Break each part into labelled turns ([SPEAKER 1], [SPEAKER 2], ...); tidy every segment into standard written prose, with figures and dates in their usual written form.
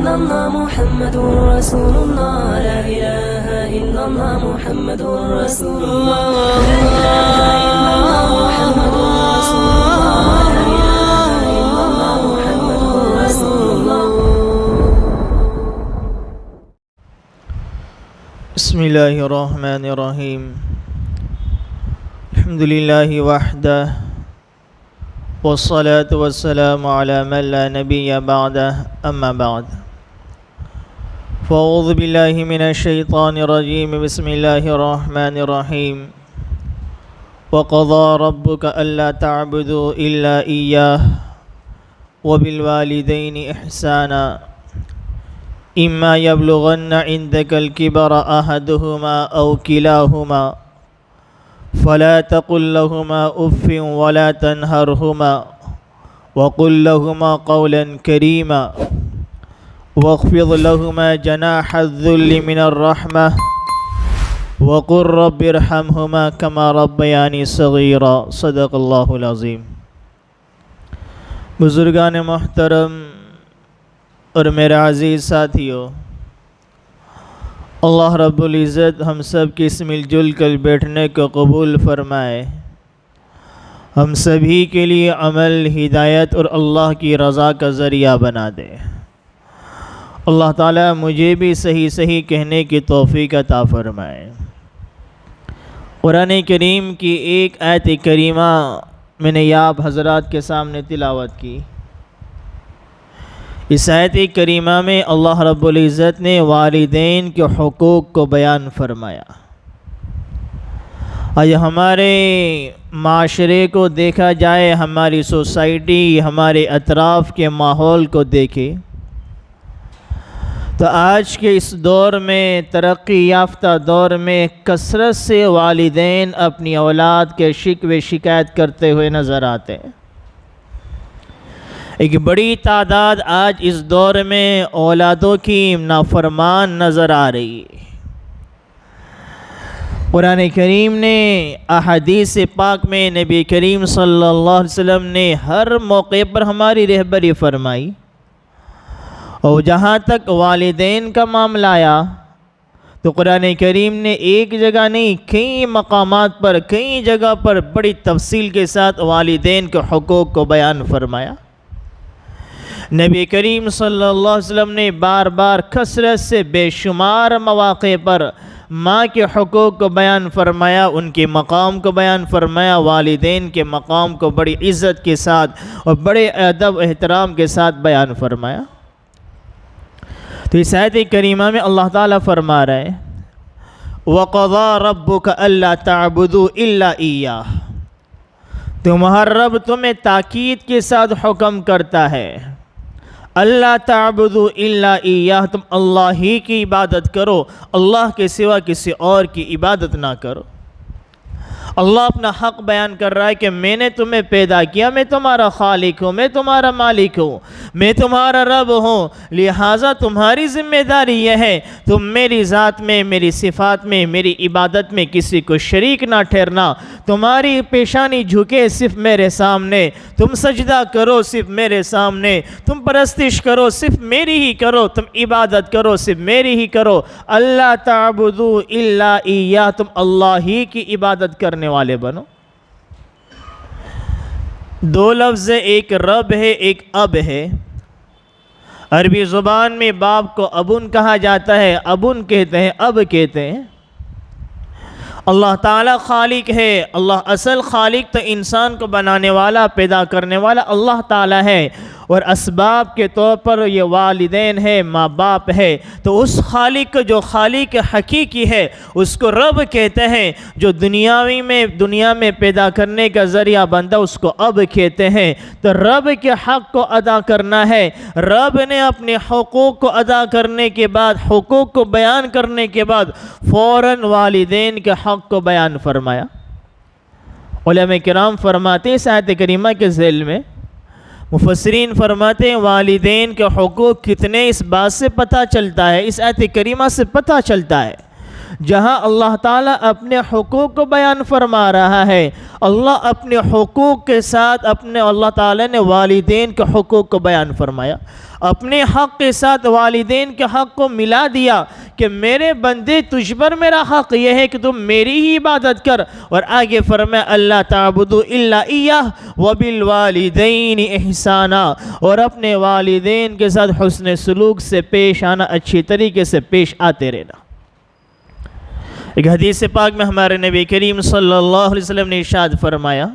[SPEAKER 1] إلا الله محمد رسول الله لا إله إلا الله محمد رسول الله لا إله إلا الله محمد رسول الله لا إله إلا الله محمد رسول الله.
[SPEAKER 2] بسم الله الرحمن الرحيم. الحمد لله وحده والصلاة والسلام على من لا نبي بعده أما بعد فأعوذ بالله من الشيطان الرجيم. بسم الله الرحمن الرحيم. وقضى ربك ألا تعبدوا إلا إياه وبالوالدين إحسانا إما يبلغن عندك الكبر أحدهما أو كلاهما فلا تقل لهما أف ولا تنهرهما وقل لهما قولا كريما واخفض لهما جناح الذل من الرحمة وقل رب ارحمهما كما ربياني صغيرا. صدق اللہ العظیم. بزرگان محترم اور میرے عزیز ساتھیوں، اللہ رب العزت ہم سب کی اس مل جل کر بیٹھنے کو قبول فرمائے، ہم سبھی کے لیے عمل، ہدایت اور اللہ کی رضا کا ذریعہ بنا دے. اللہ تعالیٰ مجھے بھی صحیح صحیح کہنے کی توفیق عطا فرمائے. قرآن کریم کی ایک آیت کریمہ میں نے آپ حضرات کے سامنے تلاوت کی. اس آیت کریمہ میں اللہ رب العزت نے والدین کے حقوق کو بیان فرمایا. آج ہمارے معاشرے کو دیکھا جائے، ہماری سوسائٹی، ہمارے اطراف کے ماحول کو دیکھے تو آج کے اس دور میں، ترقی یافتہ دور میں، کثرت سے والدین اپنی اولاد کے شکوے شکایت کرتے ہوئے نظر آتے ہیں. ایک بڑی تعداد آج اس دور میں اولادوں کی نافرمان نظر آ رہی ہے. قرآن کریم نے، احادیث پاک میں نبی کریم صلی اللہ علیہ وسلم نے ہر موقع پر ہماری رہبری فرمائی. اور جہاں تک والدین کا معاملہ آیا تو قرآن کریم نے ایک جگہ نہیں، کئی مقامات پر، کئی جگہ پر بڑی تفصیل کے ساتھ والدین کے حقوق کو بیان فرمایا. نبی کریم صلی اللہ علیہ وسلم نے بار بار کثرت سے بے شمار مواقع پر ماں کے حقوق کو بیان فرمایا، ان کے مقام کو بیان فرمایا، والدین کے مقام کو بڑی عزت کے ساتھ اور بڑے ادب احترام کے ساتھ بیان فرمایا. تو اس آیت کریمہ میں اللہ تعالیٰ فرما رہے ہیں وَقَضَى رَبُّكَ أَلَّا تَعْبُدُوا إِلَّا إِيَّاهُ. تمہارا رب تمہیں تاکید کے ساتھ حکم کرتا ہے، اللہ تعبدوا الا ایہ، تم اللہ ہی کی عبادت کرو، اللہ کے سوا کسی اور کی عبادت نہ کرو. اللہ اپنا حق بیان کر رہا ہے کہ میں نے تمہیں پیدا کیا، میں تمہارا خالق ہوں، میں تمہارا مالک ہوں، میں تمہارا رب ہوں، لہٰذا تمہاری ذمہ داری یہ ہے تم میری ذات میں، میری صفات میں، میری عبادت میں کسی کو شریک نہ ٹھہرنا. تمہاری پیشانی جھکے صرف میرے سامنے، تم سجدہ کرو صرف میرے سامنے، تم پرستش کرو صرف میری ہی کرو، تم عبادت کرو صرف میری ہی کرو. اللہ تعبدوا الا ایہ، تم اللہ ہی کی عبادت کرنے والے بنو. دو لفظ، ایک رب ہے، ایک اب ہے. عربی زبان میں باپ کو ابن کہا جاتا ہے، ابن کہتے ہیں، اب کہتے ہیں. اللہ تعالیٰ خالق ہے. اللہ اصل خالق تو انسان کو بنانے والا، پیدا کرنے والا اللہ تعالیٰ ہے، اور اسباب کے طور پر یہ والدین ہے، ماں باپ ہے. تو اس خالق کو، جو خالق حقیقی ہے، اس کو رب کہتے ہیں. جو دنیا میں پیدا کرنے کا ذریعہ بندہ، اس کو اب کہتے ہیں. تو رب کے حق کو ادا کرنا ہے. رب نے اپنے حقوق کو ادا کرنے کے بعد، حقوق کو بیان کرنے کے بعد فوراً والدین کے حق کو بیان فرمایا. علماء کرام فرماتے ہیں اس آیت کریمہ کے ذیل میں، مفسرین فرماتے ہیں والدین کے حقوق کتنے اس بات سے پتہ چلتا ہے، اس آیت کریمہ سے پتہ چلتا ہے. جہاں اللہ تعالیٰ اپنے حقوق کو بیان فرما رہا ہے، اللہ اپنے حقوق کے ساتھ اللہ تعالیٰ نے والدین کے حقوق کو بیان فرمایا. اپنے حق کے ساتھ والدین کے حق کو ملا دیا کہ میرے بندے تجھ پر میرا حق یہ ہے کہ تم میری ہی عبادت کر، اور آگے فرمایا اللہ تعبدوا الا ایاہ وبالوالدین احسانا، اور اپنے والدین کے ساتھ حسن سلوک سے پیش آنا، اچھی طریقے سے پیش آتے رہنا۔ ایک حدیث پاک میں ہمارے نبی کریم صلی اللہ علیہ وسلم نے ارشاد فرمایا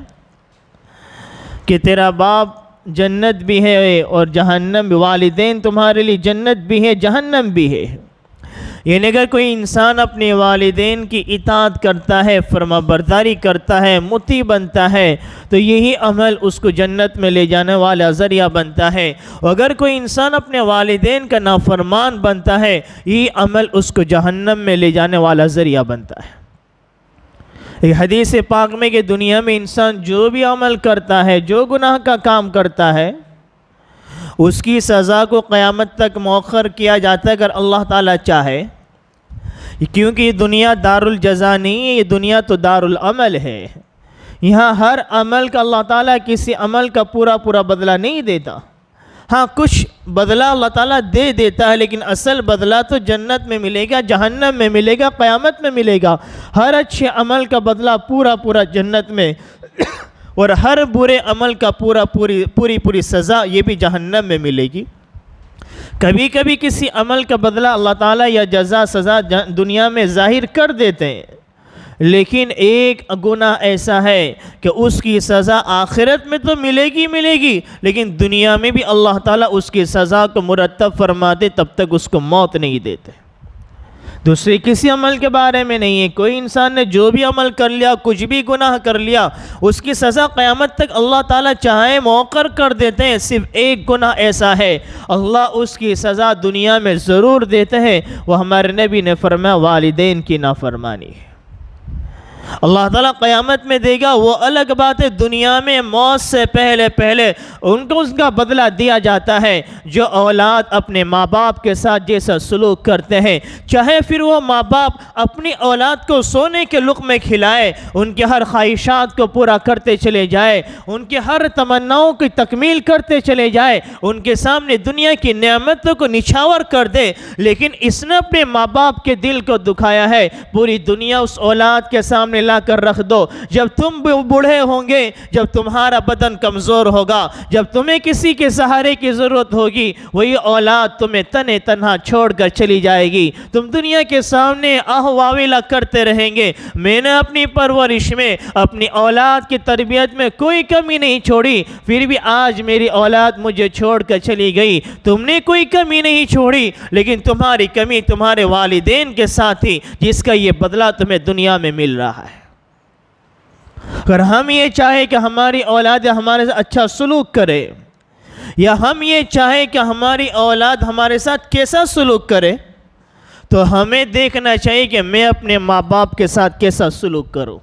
[SPEAKER 2] کہ تیرا باپ جنت بھی ہے اور جہنم بھی، والدین تمہارے لیے جنت بھی ہے جہنم بھی ہے۔ یعنی اگر کوئی انسان اپنے والدین کی اطاعت کرتا ہے، فرما برداری کرتا ہے، مطیع بنتا ہے، تو یہی عمل اس کو جنت میں لے جانے والا ذریعہ بنتا ہے۔ اگر کوئی انسان اپنے والدین کا نافرمان بنتا ہے، یہی عمل اس کو جہنم میں لے جانے والا ذریعہ بنتا ہے۔ ایک حدیث پاک میں کہ دنیا میں انسان جو بھی عمل کرتا ہے، جو گناہ کا کام کرتا ہے، اس کی سزا کو قیامت تک مؤخر کیا جاتا ہے اگر اللہ تعالیٰ چاہے، کیونکہ یہ دنیا دار الجزا نہیں ہے، یہ دنیا تو دار العمل ہے۔ یہاں ہر عمل کا اللہ تعالیٰ کسی عمل کا پورا بدلہ نہیں دیتا، ہاں کچھ بدلہ اللہ تعالیٰ دے دیتا ہے، لیکن اصل بدلہ تو جنت میں ملے گا، جہنم میں ملے گا، قیامت میں ملے گا۔ ہر اچھے عمل کا بدلہ پورا جنت میں، اور ہر برے عمل کا پوری سزا یہ بھی جہنم میں ملے گی۔ کبھی کبھی کسی عمل کا بدلہ اللہ تعالیٰ یا جزا سزا دنیا میں ظاہر کر دیتے ہیں، لیکن ایک گناہ ایسا ہے کہ اس کی سزا آخرت میں تو ملے گی، لیکن دنیا میں بھی اللہ تعالیٰ اس کی سزا کو مرتب فرماتے، تب تک اس کو موت نہیں دیتے۔ دوسرے کسی عمل کے بارے میں نہیں ہے، کوئی انسان نے جو بھی عمل کر لیا، کچھ بھی گناہ کر لیا، اس کی سزا قیامت تک اللہ تعالیٰ چاہے مؤخر کر دیتے ہیں۔ صرف ایک گناہ ایسا ہے اللہ اس کی سزا دنیا میں ضرور دیتے ہیں، وہ ہمارے نبی نے فرمایا والدین کی نافرمانی ہے۔ اللہ تعالیٰ قیامت میں دے گا، وہ الگ بات ہے، دنیا میں موت سے پہلے ان کو اس کا بدلہ دیا جاتا ہے۔ جو اولاد اپنے ماں باپ کے ساتھ جیسا سلوک کرتے ہیں، چاہے پھر وہ ماں باپ اپنی اولاد کو سونے کے لقمے کھلائے، ان کے ہر خواہشات کو پورا کرتے چلے جائے، ان کے ہر تمناؤں کی تکمیل کرتے چلے جائے، ان کے سامنے دنیا کی نعمتوں کو نچھاور کر دے، لیکن اس نے اپنے ماں باپ کے دل کو دکھایا ہے۔ پوری دنیا اس اولاد کے سامنے لا کر رکھ دو، جب تم بوڑھے ہوں گے، جب تمہارا بدن کمزور ہوگا، جب تمہیں کسی کے سہارے کی ضرورت ہوگی، وہی اولاد تمہیں تنے تنہا چھوڑ کر چلی جائے گی۔ تم دنیا کے سامنے آہ واویلا کرتے رہیں گے، میں نے اپنی پرورش میں، اپنی اولاد کی تربیت میں کوئی کمی نہیں چھوڑی، پھر بھی آج میری اولاد مجھے چھوڑ کر چلی گئی۔ تم نے کوئی کمی نہیں چھوڑی، لیکن تمہاری کمی تمہارے والدین کے ساتھ تھی، جس کا یہ بدلہ تمہیں دنیا میں مل رہا ہے۔ اگر ہم یہ چاہیں کہ ہماری اولاد ہمارے ساتھ اچھا سلوک کرے، یا ہم یہ چاہیں کہ ہماری اولاد ہمارے ساتھ کیسا سلوک کرے، تو ہمیں دیکھنا چاہیے کہ میں اپنے ماں باپ کے ساتھ کیسا سلوک کروں۔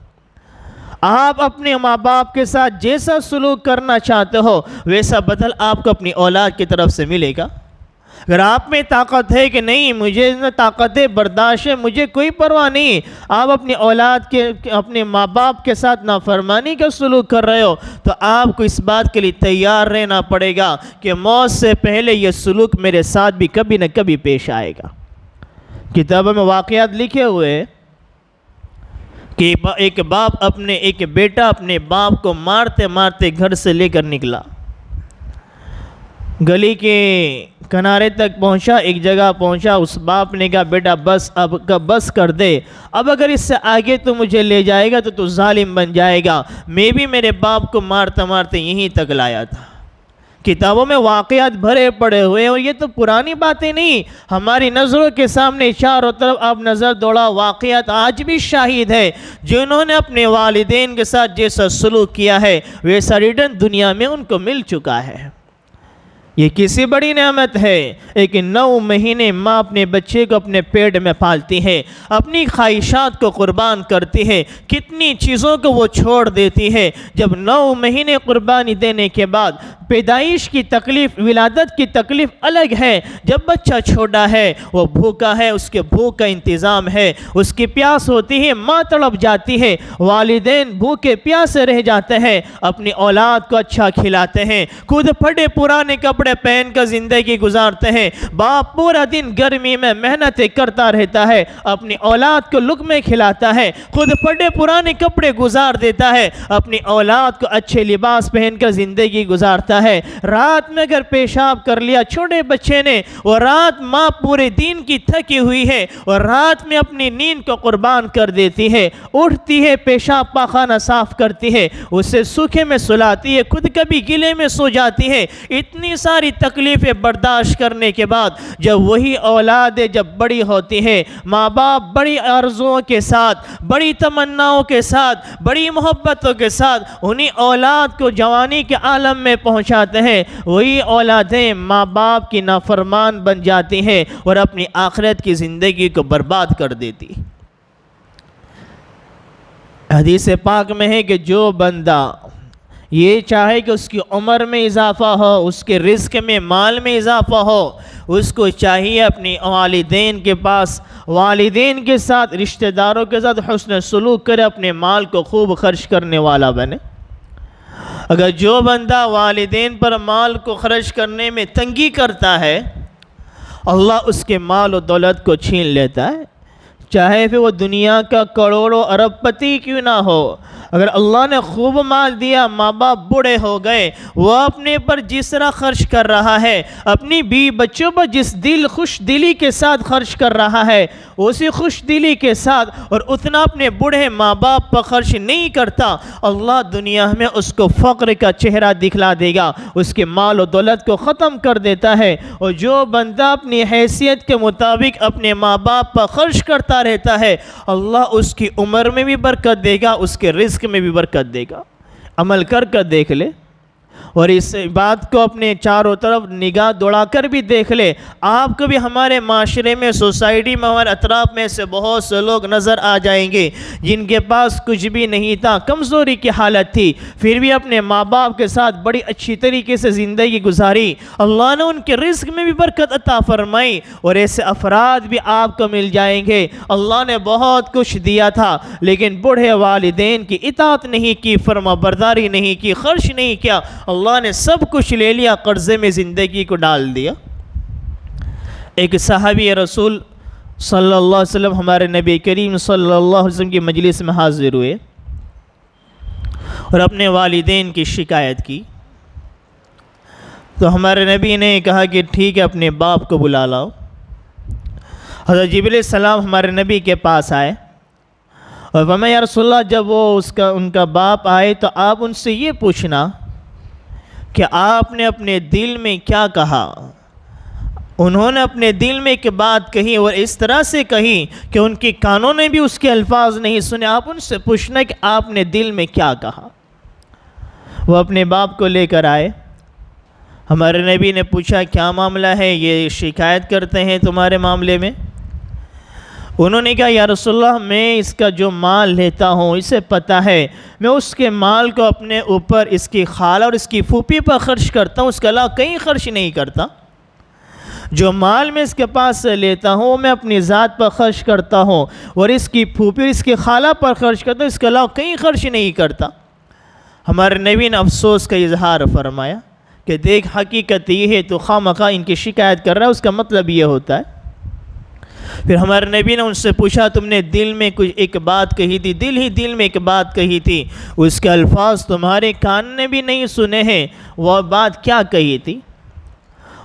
[SPEAKER 2] آپ اپنے ماں باپ کے ساتھ جیسا سلوک کرنا چاہتے ہو، ویسا بدل آپ کو اپنی اولاد کی طرف سے ملے گا۔ اگر آپ میں طاقت ہے کہ نہیں مجھے طاقت ہے، برداشت ہے، مجھے کوئی پرواہ نہیں، آپ اپنی اولاد کے، اپنے ماں باپ کے ساتھ نافرمانی کا سلوک کر رہے ہو، تو آپ کو اس بات کے لیے تیار رہنا پڑے گا کہ موت سے پہلے یہ سلوک میرے ساتھ بھی کبھی نہ کبھی پیش آئے گا۔ کتابوں میں واقعات لکھے ہوئے کہ ایک بیٹا اپنے باپ کو مارتے مارتے گھر سے لے کر نکلا، گلی کے کنارے تک پہنچا، ایک جگہ پہنچا، اس باپ نے کہا بیٹا بس کر دے، اب اگر اس سے آگے تو مجھے لے جائے گا تو ظالم بن جائے گا، میں بھی میرے باپ کو مارتے مارتے یہیں تک لایا تھا۔ کتابوں میں واقعات بھرے پڑے ہوئے ہیں، اور یہ تو پرانی باتیں نہیں، ہماری نظروں کے سامنے چاروں طرف آپ نظر دوڑا، واقعات آج بھی شاہد ہے، جنہوں نے اپنے والدین کے ساتھ جیسا سلوک کیا ہے ویسا ریٹرن دنیا میں ان کو مل چکا ہے۔ یہ کسی بڑی نعمت ہے، ایک 9 مہینے ماں اپنے بچے کو اپنے پیٹ میں پالتی ہے، اپنی خواہشات کو قربان کرتی ہے، کتنی چیزوں کو وہ چھوڑ دیتی ہے۔ جب 9 مہینے قربانی دینے کے بعد پیدائش کی تکلیف، ولادت کی تکلیف الگ ہے۔ جب بچہ چھوٹا ہے، وہ بھوکا ہے، اس کے بھوک کا انتظام ہے، اس کی پیاس ہوتی ہے، ماں تڑپ جاتی ہے، والدین بھوکے پیاسے رہ جاتے ہیں، اپنی اولاد کو اچھا کھلاتے ہیں، خود پھٹے پرانے کپڑے پہن کر زندگی گزارتے ہیں، باپ پورا دن گرمی میں محنتیں کرتا رہتا ہے، اپنی اولاد کو لقمے کھلاتا ہے، خود پھٹے پرانے کپڑے گزار دیتا ہے، اپنی اولاد کو اچھے لباس پہن کر زندگی گزارتا ہے۔ رات میں اگر پیشاب کر لیا چھوٹے بچے نے، اور رات ماں پورے دن کی تھکی ہوئی ہے اور رات میں اپنی نیند کو قربان کر دیتی ہے، اٹھتی ہے، پیشاب پاخانہ صاف کرتی ہے، اسے سوکھے میں سلاتی ہے، خود کبھی گلے میں سو جاتی ہے۔ اتنی ساری تکلیفیں برداشت کرنے کے بعد جب وہی اولادیں جب بڑی ہوتی ہے، ماں باپ بڑی آرزوؤں کے ساتھ، بڑی تمناؤں کے ساتھ، بڑی محبتوں کے ساتھ انہی اولاد کو جوانی کے عالم میں پہنچاتے ہیں، وہی اولادیں ماں باپ کی نافرمان بن جاتی ہیں اور اپنی آخرت کی زندگی کو برباد کر دیتی۔ حدیث پاک میں ہے کہ جو بندہ یہ چاہے کہ اس کی عمر میں اضافہ ہو، اس کے رزق میں، مال میں اضافہ ہو، اس کو چاہیے اپنی والدین کے پاس، والدین کے ساتھ، رشتہ داروں کے ساتھ حسن سلوک کرے، اپنے مال کو خوب خرچ کرنے والا بنے۔ اگر جو بندہ والدین پر مال کو خرچ کرنے میں تنگی کرتا ہے، اللہ اس کے مال و دولت کو چھین لیتا ہے، چاہے پھر وہ دنیا کا کروڑوں ارب پتی کیوں نہ ہو۔ اگر اللہ نے خوب مال دیا، ماں باپ بوڑھے ہو گئے، وہ اپنے پر جس طرح خرچ کر رہا ہے، اپنی بیوی بچوں پر جس خوش دلی کے ساتھ خرچ کر رہا ہے، اسی خوش دلی کے ساتھ اور اتنا اپنے بوڑھے ماں باپ پر خرچ نہیں کرتا، اللہ دنیا میں اس کو فقر کا چہرہ دکھلا دے گا، اس کے مال و دولت کو ختم کر دیتا ہے۔ اور جو بندہ اپنی حیثیت کے مطابق اپنے ماں باپ پر خرچ کرتا رہتا ہے، اللہ اس کی عمر میں بھی برکت دے گا، اس کے رزق میں بھی برکت دے گا۔ عمل کر دیکھ لے، اور اس بات کو اپنے چاروں طرف نگاہ دوڑا کر بھی دیکھ لے۔ آپ کو بھی ہمارے معاشرے میں، سوسائٹی میں، ہمارے اطراف میں سے بہت سے لوگ نظر آ جائیں گے جن کے پاس کچھ بھی نہیں تھا، کمزوری کی حالت تھی، پھر بھی اپنے ماں باپ کے ساتھ بڑی اچھی طریقے سے زندگی گزاری، اللہ نے ان کے رزق میں بھی برکت عطا فرمائی، اور ایسے افراد بھی آپ کو مل جائیں گے۔ اللہ نے بہت کچھ دیا تھا لیکن بوڑھے والدین کی اطاعت نہیں کی، فرما برداری نہیں کی، خرچ نہیں کیا، اللہ نے سب کچھ لے لیا، قرضے میں زندگی کو ڈال دیا۔ ایک صحابی رسول صلی اللہ علیہ وسلم ہمارے نبی کریم صلی اللہ علیہ وسلم کی مجلس میں حاضر ہوئے اور اپنے والدین کی شکایت کی، تو ہمارے نبی نے کہا کہ ٹھیک ہے، اپنے باپ کو بلا لاؤ۔ حضرت جبریل علیہ السلام ہمارے نبی کے پاس آئے اور فرمایا یا رسول اللہ، جب وہ ان کا باپ آئے تو آپ ان سے یہ پوچھنا کہ آپ نے اپنے دل میں کیا کہا۔ انہوں نے اپنے دل میں ایک بات کہی اور اس طرح سے کہی کہ ان کی کانوں نے بھی اس کے الفاظ نہیں سنے، آپ ان سے پوچھنا کہ آپ نے دل میں کیا کہا۔ وہ اپنے باپ کو لے کر آئے، ہمارے نبی نے پوچھا کیا معاملہ ہے، یہ شکایت کرتے ہیں تمہارے معاملے میں؟ انہوں نے کہا یا رسول اللہ، میں اس کا جو مال لیتا ہوں اسے پتہ ہے، میں اس کے مال کو اپنے اوپر، اس کی خالہ اور اس کی پھوپھی پر خرچ کرتا ہوں، اس کے علاوہ کہیں خرچ نہیں کرتا۔ جو مال میں اس کے پاس سے لیتا ہوں وہ میں اپنی ذات پر خرچ کرتا ہوں، اور اس کی پھوپھی اور اس کی خالہ پر خرچ کرتا ہوں، اس کے علاوہ کہیں خرچ نہیں کرتا۔ ہمارے نبی نے افسوس کا اظہار فرمایا کہ دیکھ، حقیقت یہ ہے تو خواہ ان کی شکایت کر رہا ہے، اس کا مطلب یہ ہوتا ہے۔ پھر ہمارے نبی نے ان سے پوچھا تم نے دل میں کچھ ایک بات کہی تھی، دل میں ایک بات کہی تھی، اس کے الفاظ تمہارے کان نے بھی نہیں سنے ہیں، وہ بات کیا کہی تھی؟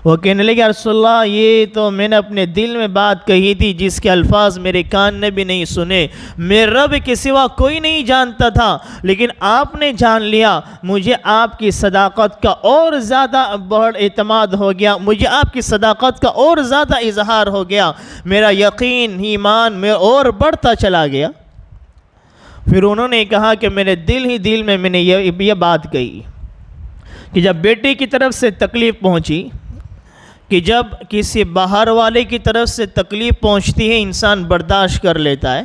[SPEAKER 2] وہ کہنے لگے یا رسول اللہ، یہ تو میں نے اپنے دل میں بات کہی تھی جس کے الفاظ میرے کان نے بھی نہیں سنے، میرے رب کے سوا کوئی نہیں جانتا تھا، لیکن آپ نے جان لیا، مجھے آپ کی صداقت کا اور زیادہ بڑھ اعتماد ہو گیا، مجھے آپ کی صداقت کا اور زیادہ اظہار ہو گیا، میرا یقین ایمان میں اور بڑھتا چلا گیا۔ پھر انہوں نے کہا کہ میرے دل میں میں نے یہ بات کہی کہ جب بیٹے کی طرف سے تکلیف پہنچی، کہ جب کسی باہر والے کی طرف سے تکلیف پہنچتی ہے انسان برداشت کر لیتا ہے،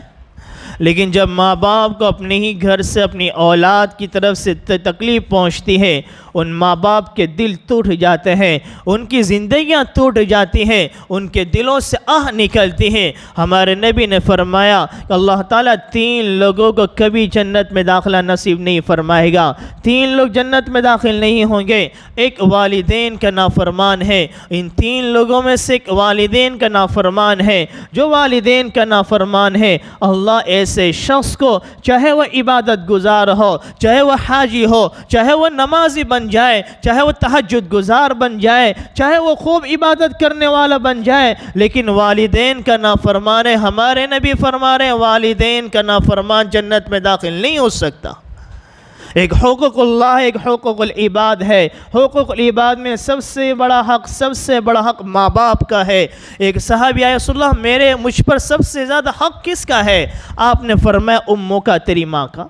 [SPEAKER 2] لیکن جب ماں باپ کو اپنے ہی گھر سے اپنی اولاد کی طرف سے تکلیف پہنچتی ہے ان ماں باپ کے دل ٹوٹ جاتے ہیں، ان کی زندگیاں ٹوٹ جاتی ہیں، ان کے دلوں سے آہ نکلتی ہیں۔ ہمارے نبی نے فرمایا کہ اللہ تعالیٰ 3 لوگوں کو کبھی جنت میں داخلہ نصیب نہیں فرمائے گا۔ 3 لوگ جنت میں داخل نہیں ہوں گے۔ ایک والدین کا نافرمان ہے، ان 3 لوگوں میں سے ایک والدین کا نافرمان ہے۔ جو والدین کا نافرمان ہے، اللہ ایسے شخص کو، چاہے وہ عبادت گزار ہو، چاہے وہ حاجی ہو، چاہے وہ نمازی بن جائے، چاہے وہ تہجد گزار بن جائے، چاہے وہ خوب عبادت کرنے والا بن جائے، لیکن والدین کا نافرمان ہے، ہمارے نبی فرما رہے ہیں والدین کا نافرمان جنت میں داخل نہیں ہو سکتا۔ ایک حقوق اللہ، ایک حقوق العباد ہے۔ حقوق العباد میں سب سے بڑا حق ماں باپ کا ہے۔ ایک صحابی آئے، رسول اللہ مجھ پر سب سے زیادہ حق کس کا ہے؟ آپ نے فرمایا اموں کا، تیری ماں کا۔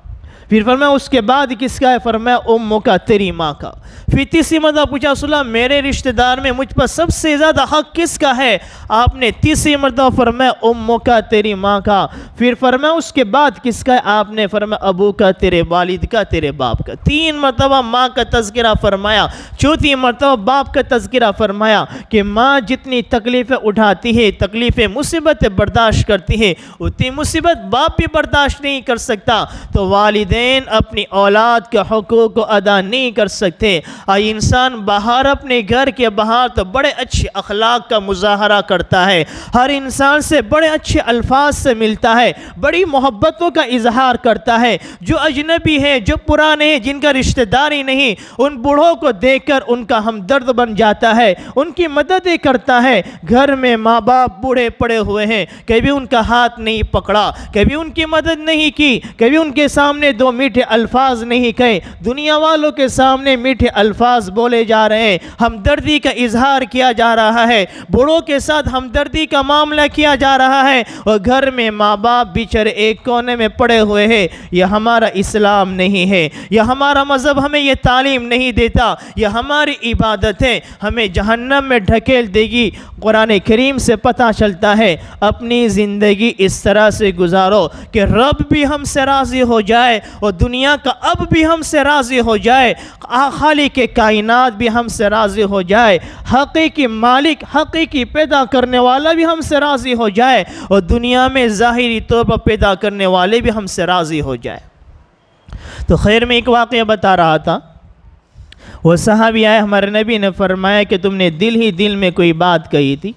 [SPEAKER 2] پھر فرمایا اس کے بعد کس کا ہے؟ فرمایا اموں کا، تیری ماں کا۔ پھر تیسری مرتبہ پوچھا، رسول اللہ میرے رشتہ دار میں مجھ پر سب سے زیادہ حق کس کا ہے؟ آپ نے تیسری مرتبہ فرمایا اموں کا، تیری ماں کا۔ پھر فرمایا اس کے بعد کس کا ہے؟ آپ نے فرمایا ابو کا، تیرے والد کا، تیرے باپ کا۔ 3 مرتبہ ماں کا تذکرہ فرمایا، چوتھی مرتبہ باپ کا تذکرہ فرمایا کہ ماں جتنی تکلیفیں اٹھاتی ہے، تکلیفیں مصیبتیں برداشت کرتی ہے، اتنی مصیبت باپ بھی برداشت نہیں کر سکتا۔ تو والدین اپنی اولاد کے حقوق کو ادا نہیں کر سکتے۔ انسان باہر اپنے گھر کے باہر تو بڑے اچھے اخلاق کا مظاہرہ کرتا ہے، ہر انسان سے بڑے اچھے الفاظ سے ملتا ہے، بڑی محبتوں کا اظہار کرتا ہے۔ جو اجنبی ہیں، جو پرانے ہیں، جن کا رشتہ داری نہیں، ان بوڑھوں کو دیکھ کر ان کا ہمدرد بن جاتا ہے، ان کی مددیں کرتا ہے۔ گھر میں ماں باپ بوڑھے پڑے ہوئے ہیں، کبھی ان کا ہاتھ نہیں پکڑا، کبھی ان کی مدد نہیں کی، کبھی ان کے سامنے 2 میٹھے الفاظ نہیں کہے، دنیا والوں کے سامنے میٹھے الفاظ بولے جا رہے ہیں، ہمدردی کا اظہار کیا جا رہا ہے، بوڑھوں کے ساتھ ہمدردی کا معاملہ کیا جا رہا ہے، اور گھر میں ماں باپ بیچارے ایک کونے میں پڑے ہوئے ہیں۔ یہ ہمارا اسلام نہیں ہے، یہ ہمارا مذہب ہمیں یہ تعلیم نہیں دیتا، یہ ہماری عبادتیں ہمیں جہنم میں ڈھکیل دے گی۔ قرآن کریم سے پتہ چلتا ہے اپنی زندگی اس طرح سے گزارو کہ رب بھی ہم سے راضی ہو جائے اور دنیا کا اب بھی ہم سے راضی ہو جائے، خالق کائنات بھی ہم سے راضی ہو جائے، حقیقی مالک، حقیقی پیدا کرنے والا بھی ہم سے راضی ہو جائے، اور دنیا میں ظاہری طور پر پیدا کرنے والے بھی ہم سے راضی ہو جائے۔ تو خیر میں ایک واقعہ بتا رہا تھا، وہ صحابی آئے، ہمارے نبی نے فرمایا کہ تم نے دل ہی دل میں کوئی بات کہی تھی۔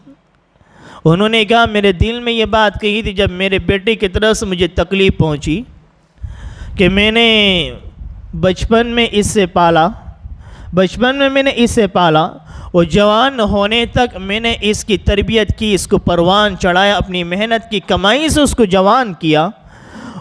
[SPEAKER 2] انہوں نے کہا میرے دل میں یہ بات کہی تھی جب میرے بیٹے کی طرف سے مجھے تکلیف پہنچی کہ میں نے بچپن میں اس سے پالا، بچپن میں میں نے اس سے پالا، اور جوان ہونے تک میں نے اس کی تربیت کی، اس کو پروان چڑھایا، اپنی محنت کی کمائی سے اس کو جوان کیا،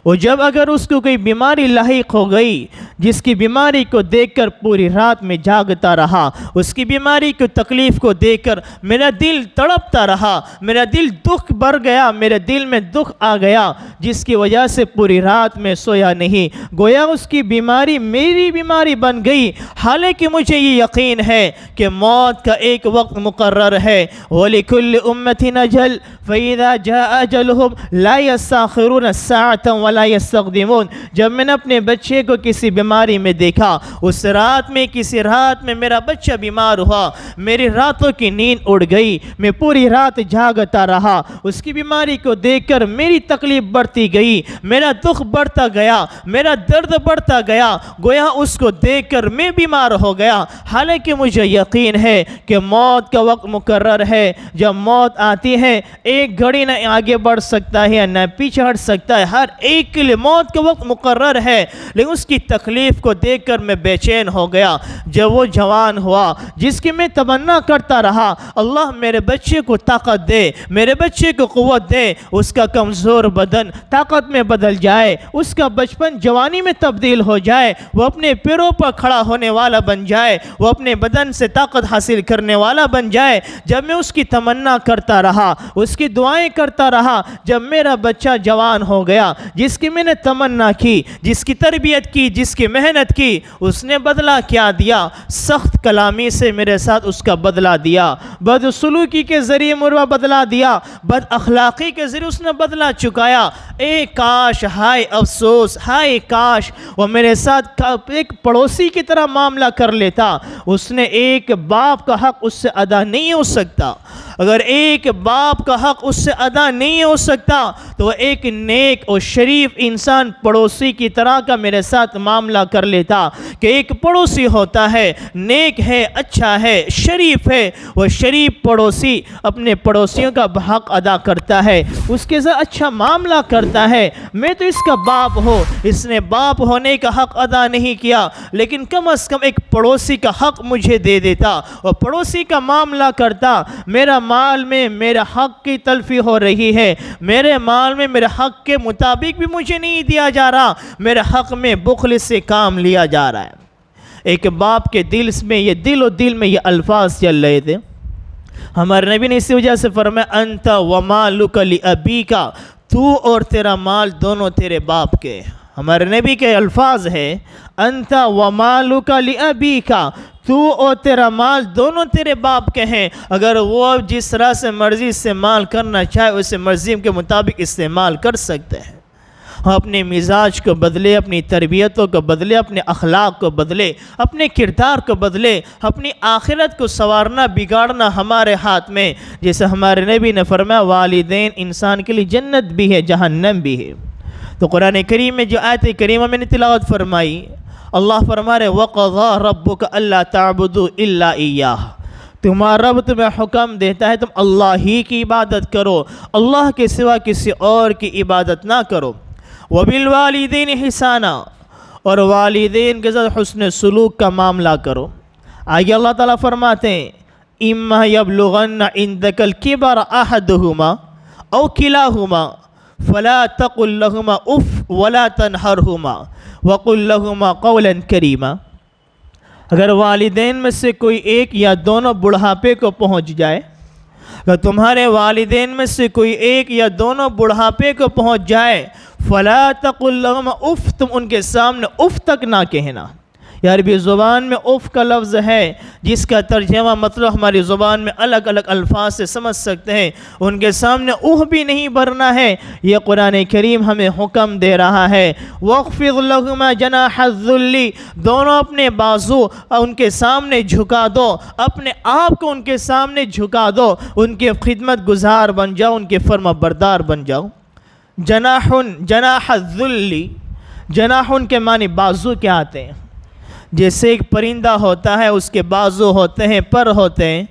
[SPEAKER 2] اور جب اگر اس کو کوئی بیماری لاحق ہو گئی، جس کی بیماری کو دیکھ کر پوری رات میں جاگتا رہا، اس کی بیماری کو تکلیف کو دیکھ کر میرا دل تڑپتا رہا، میرا دل دکھ بھر گیا، میرے دل میں دکھ آ گیا، جس کی وجہ سے پوری رات میں سویا نہیں، گویا اس کی بیماری میری بیماری بن گئی۔ حالانکہ مجھے یہ یقین ہے کہ موت کا ایک وقت مقرر ہے، وَلِكُلِّ أُمَّةٍ أَجَلٌ فَإِذَا جَاءَ أَجَلُهُمْ لَا يَسْتَأْخِرُونَ سَاعَةً وَلَا يَسْتَقْدِمُونَ۔ جب میں نے اپنے بچے کو کسی بیماری میں دیکھا، اس رات میں کسی رات میں میرا بچہ بیمار ہوا، میری راتوں کی نیند اڑ گئی، میں پوری رات جاگتا رہا، اس کی بیماری کو دیکھ کر میری تکلیف بڑھتی گئی، میرا دکھ بڑھتا گیا، میرا درد بڑھتا گیا، گویا اس کو دیکھ کر میں بیمار ہو گیا۔ حالانکہ مجھے یقین ہے کہ موت کا وقت مقرر ہے، جب موت آتی ہے ایک گھڑی نہ آگے بڑھ سکتا ہے نہ پیچھے ہٹ سکتا ہے، ہر ایک کے لیے موت کا وقت مقرر ہے، لیکن اس کی تکلیف کو دیکھ کر میں بے چین ہو گیا۔ جب وہ جوان ہوا جس کی میں تمنا کرتا رہا، اللہ میرے بچے کو طاقت دے، میرے بچے کو قوت دے، اس کا کمزور بدن طاقت میں بدل جائے، اس کا بچپن جوانی میں تبدیل ہو جائے، وہ اپنے پیروں پر کھڑا ہونے والا بن جائے، وہ اپنے بدن سے طاقت حاصل کرنے والا بن جائے۔ جب میں اس کی تمنا کرتا رہا، اس کی دعائیں کرتا رہا، جب میرا بچہ جوان ہو گیا، جس جس کی میں نے تمنا کی، جس کی تربیت کی، جس کی محنت کی، اس نے بدلہ کیا دیا؟ سخت کلامی سے میرے ساتھ اس کا بدلہ دیا، بدسلوکی کے ذریعے مروا بدلہ دیا، بد اخلاقی کے ذریعے اس نے بدلہ چکایا۔ اے کاش، ہائے افسوس، ہائے کاش وہ میرے ساتھ ایک پڑوسی کی طرح معاملہ کر لیتا۔ اس نے ایک باپ کا حق اس سے ادا نہیں ہو سکتا۔ اگر ایک باپ کا حق اس سے ادا نہیں ہو سکتا تو وہ ایک نیک اور شریف انسان پڑوسی کی طرح کا میرے ساتھ معاملہ کر لیتا کہ ایک پڑوسی ہوتا ہے، نیک ہے، اچھا ہے، شریف ہے، وہ شریف پڑوسی اپنے پڑوسیوں کا حق ادا کرتا ہے، اس کے ساتھ اچھا معاملہ کرتا ہے۔ میں تو اس کا باپ ہوں، اس نے باپ ہونے کا حق ادا نہیں کیا، لیکن کم از کم ایک پڑوسی کا حق مجھے دے دیتا اور پڑوسی کا معاملہ کرتا۔ میرا مال میں میرا حق کی تلفی ہو رہی ہے، میرے مال میں میرے حق کے مطابق بھی مجھے نہیں دیا جا رہا، میرے حق میں بخل سے کام لیا جا رہا ہے۔ ایک باپ کے دل میں یہ الفاظ چل رہے تھے۔ ہمارے نبی نے اسی وجہ سے فرمایا انت ومالک لابیک، تو اور تیرا مال دونوں تیرے باپ کے۔ ہمارے نبی کے الفاظ ہے انت ومالک لابیک، تو اور تیرا مال دونوں تیرے باپ کے ہیں۔ اگر وہ جس طرح سے مرضی استعمال کرنا چاہے اسے مرضی کے مطابق استعمال کر سکتے ہیں۔ ہم اپنے مزاج کو بدلے، اپنی تربیتوں کو بدلے، اپنے اخلاق کو بدلے، اپنے کردار کو بدلے، اپنی آخرت کو سنوارنا بگاڑنا ہمارے ہاتھ میں۔ جیسے ہمارے نبی نے فرمایا والدین انسان کے لیے جنت بھی ہے، جہنم بھی ہے۔ تو قرآن کریم میں جو آیت کریمہ میں نے تلاوت فرمائی، اللہ فرما رہے وَقَضَىٰ رَبُّكَ أَلَّا تَعْبُدُوا إِلَّا إِيَّاهُ، تمہارا رب تمہیں حکم دیتا ہے تم اللہ ہی کی عبادت کرو، اللہ کے سوا کسی اور کی عبادت نہ کرو۔ وَبِالْوَالِدَيْنِ إِحْسَانًا، اور والدین کے ساتھ حسن سلوک کا معاملہ کرو۔ آگے اللہ تعالیٰ فرماتے ہیں إِمَّا يَبْلُغَنَّ عِنْدَكَ الْكِبَرَ أَحَدُهُمَا أَوْ كِلَاهُمَا فَلَا تَقُلْ لَهُمَا أُفٍّ وَلَا تَنْهَرْهُمَا وَقُلْ لَهُمَا قَوْلًا كَرِيمًا۔ اگر والدین میں سے کوئی ایک یا دونوں بڑھاپے کو پہنچ جائے، اگر تمہارے والدین میں سے کوئی ایک یا دونوں بڑھاپے کو پہنچ جائے فَلَا تَقُلْ لَهُمَا أُفٍّ، تم ان کے سامنے اف تک نہ کہنا۔ یا عربی زبان میں اف کا لفظ ہے جس کا ترجمہ مطلب ہماری زبان میں الگ الگ الفاظ سے سمجھ سکتے ہیں، ان کے سامنے اوہ بھی نہیں بھرنا ہے۔ یہ قرآن کریم ہمیں حکم دے رہا ہے وَاخْفِضْ لَهُمَا جَنَاحَ الذُّلِّ، دونوں اپنے بازو ان کے سامنے جھکا دو، اپنے آپ کو ان کے سامنے جھکا دو، ان کے خدمت گزار بن جاؤ، ان کے فرما بردار بن جاؤ۔ جناح الذُّلِّ، جناح کے معنی بازو کیا آتے ہیں؟ جیسے ایک پرندہ ہوتا ہے اس کے بازو ہوتے ہیں، پر ہوتے ہیں،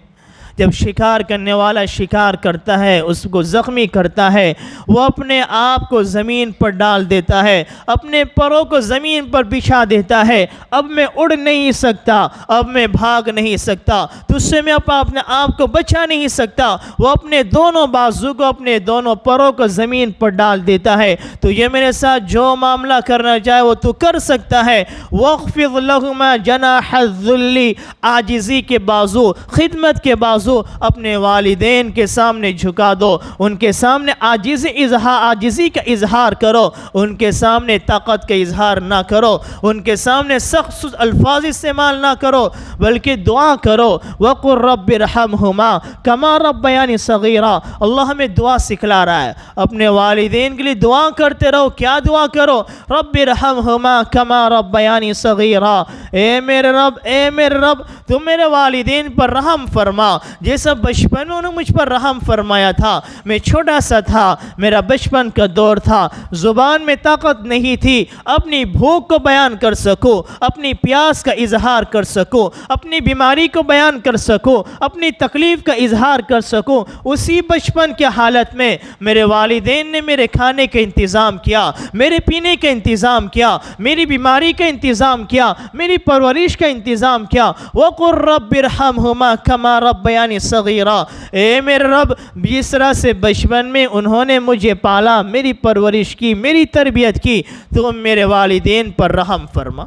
[SPEAKER 2] جب شکار کرنے والا شکار کرتا ہے اس کو زخمی کرتا ہے، وہ اپنے آپ کو زمین پر ڈال دیتا ہے، اپنے پروں کو زمین پر بچھا دیتا ہے۔ اب میں اڑ نہیں سکتا، اب میں بھاگ نہیں سکتا، تجھ سے میں اپنے آپ کو بچا نہیں سکتا۔ وہ اپنے دونوں بازو کو، اپنے دونوں پروں کو زمین پر ڈال دیتا ہے۔ تو یہ میرے ساتھ جو معاملہ کرنا چاہے وہ تو کر سکتا ہے۔ وَاخْفِضْ لَهُمَا جَنَاحَ الذُّلِّ، عاجزی کے بازو، خدمت کے بازو اپنے والدین کے سامنے جھکا دو، ان کے سامنے عاجزی کا اظہار کرو، ان کے سامنے طاقت کا اظہار نہ کرو، ان کے سامنے سخت الفاظ استعمال نہ کرو، بلکہ دعا کرو وَقُلْ رَبِّ ارْحَمْهُمَا كَمَا رَبَّيَانِي صَغِيرًا۔ اللہ ہمیں دعا سکھلا رہا ہے، اپنے والدین کے لیے دعا کرتے رہو۔ کیا دعا کرو؟ رَبِّ ارْحَمْهُمَا كَمَا رَبَّيَانِي صَغِيرًا، اے میرے رب، اے میرے رب تو میرے والدین پر رحم فرما جیسا بچپن میں انہوں نے مجھ پر رحم فرمایا تھا۔ میں چھوٹا سا تھا، میرا بچپن کا دور تھا، زبان میں طاقت نہیں تھی اپنی بھوک کو بیان کر سکوں، اپنی پیاس کا اظہار کر سکوں، اپنی بیماری کو بیان کر سکوں، اپنی تکلیف کا اظہار کر سکوں۔ اسی بچپن کے حالت میں میرے والدین نے میرے کھانے کا انتظام کیا، میرے پینے کا انتظام کیا، میری بیماری کا انتظام کیا، میری پرورش کا انتظام کیا۔ وَقُلْ رَبِّ ارْحَمْهُمَا كَمَا رَبَّيَانِي صغیرہ، اے میرے رب جس طرح سے بچپن میں انہوں نے مجھے پالا، میری پرورش کی، میری تربیت کی، تو میرے والدین پر رحم فرما۔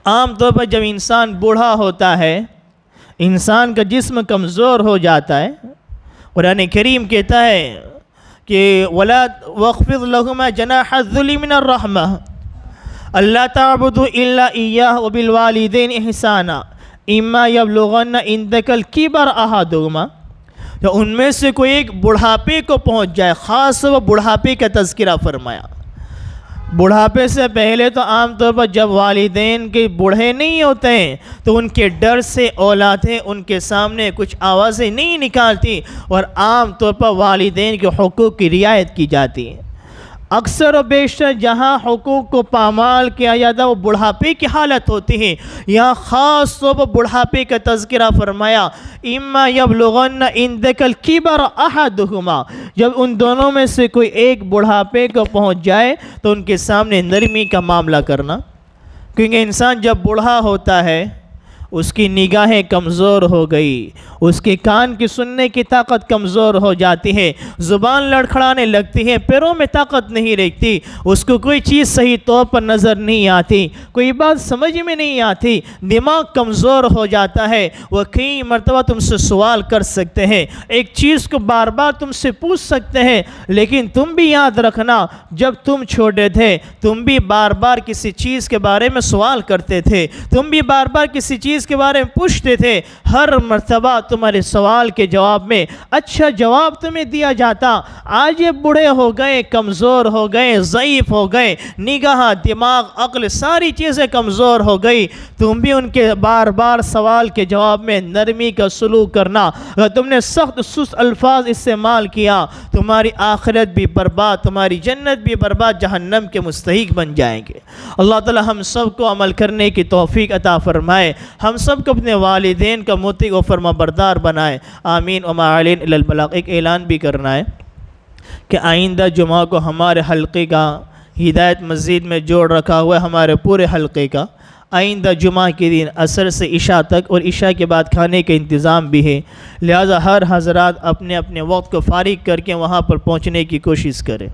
[SPEAKER 2] عام طور پر جب انسان بوڑھا ہوتا ہے، انسان کا جسم کمزور ہو جاتا ہے، قرآن کریم کہتا ہے کہ ولا واخفض لهما جناح الذل من الرحمہ اللہ تعبدوا الا ایاہ وبالوالدین احسانا اما یبلغن عندک الکبر احدہما، تو ان میں سے کوئی ایک بڑھاپے کو پہنچ جائے، خاص وہ بڑھاپے کا تذکرہ فرمایا۔ بڑھاپے سے پہلے تو عام طور پر جب والدین کے بوڑھے نہیں ہوتے ہیں تو ان کے ڈر سے اولادیں ان کے سامنے کچھ آوازیں نہیں نکالتی، اور عام طور پر والدین کے حقوق کی رعایت کی جاتی ہے۔ اکثر و بیشتر جہاں حقوق کو پامال کیا جاتا ہے وہ بڑھاپے کی حالت ہوتی ہے۔ یہاں خاص طور پر بڑھاپے کا تذکرہ فرمایا، اما یبلغن عندک الکبر احدہما، جب ان دونوں میں سے کوئی ایک بڑھاپے کو پہنچ جائے تو ان کے سامنے نرمی کا معاملہ کرنا، کیونکہ انسان جب بوڑھا ہوتا ہے اس کی نگاہیں کمزور ہو گئی، اس کے کان کی سننے کی طاقت کمزور ہو جاتی ہے، زبان لڑکھڑانے لگتی ہے، پیروں میں طاقت نہیں رہتی، اس کو کوئی چیز صحیح طور پر نظر نہیں آتی، کوئی بات سمجھ میں نہیں آتی، دماغ کمزور ہو جاتا ہے۔ وہ کئی مرتبہ تم سے سوال کر سکتے ہیں، ایک چیز کو بار بار تم سے پوچھ سکتے ہیں، لیکن تم بھی یاد رکھنا جب تم چھوٹے تھے تم بھی بار بار کسی چیز کے بارے میں سوال کرتے تھے، تم بھی بار بار کسی چیز کے بارے میں پوچھتے تھے، ہر مرتبہ تمہارے سوال کے جواب میں اچھا جواب تمہیں دیا جاتا۔ آج یہ بڑے ہو گئے، کمزور ہو گئے، ضعیف ہو گئے، نگاہ، دماغ، عقل ساری چیزیں کمزور ہو گئی، تم بھی ان کے بار بار سوال کے جواب میں نرمی کا سلوک کرنا۔ اگر تم نے سخت سست الفاظ استعمال کیا تمہاری آخرت بھی برباد، تمہاری جنت بھی برباد، جہنم کے مستحق بن جائیں گے۔ اللہ تعالی ہم سب کو عمل کرنے کی توفیق عطا فرمائے، ہم سب کو اپنے والدین کا مطیع و فرما بردار بنائے، آمین۔ وما علینا الا البلاغ۔ ایک اعلان بھی کرنا ہے کہ آئندہ جمعہ کو ہمارے حلقے کا ہدایت مسجد میں جوڑ رکھا ہوا ہے، ہمارے پورے حلقے کا آئندہ جمعہ کے دن عصر سے عشاء تک، اور عشاء کے بعد کھانے کا انتظام بھی ہے، لہذا ہر حضرات اپنے اپنے وقت کو فارغ کر کے وہاں پر پہنچنے کی کوشش کریں۔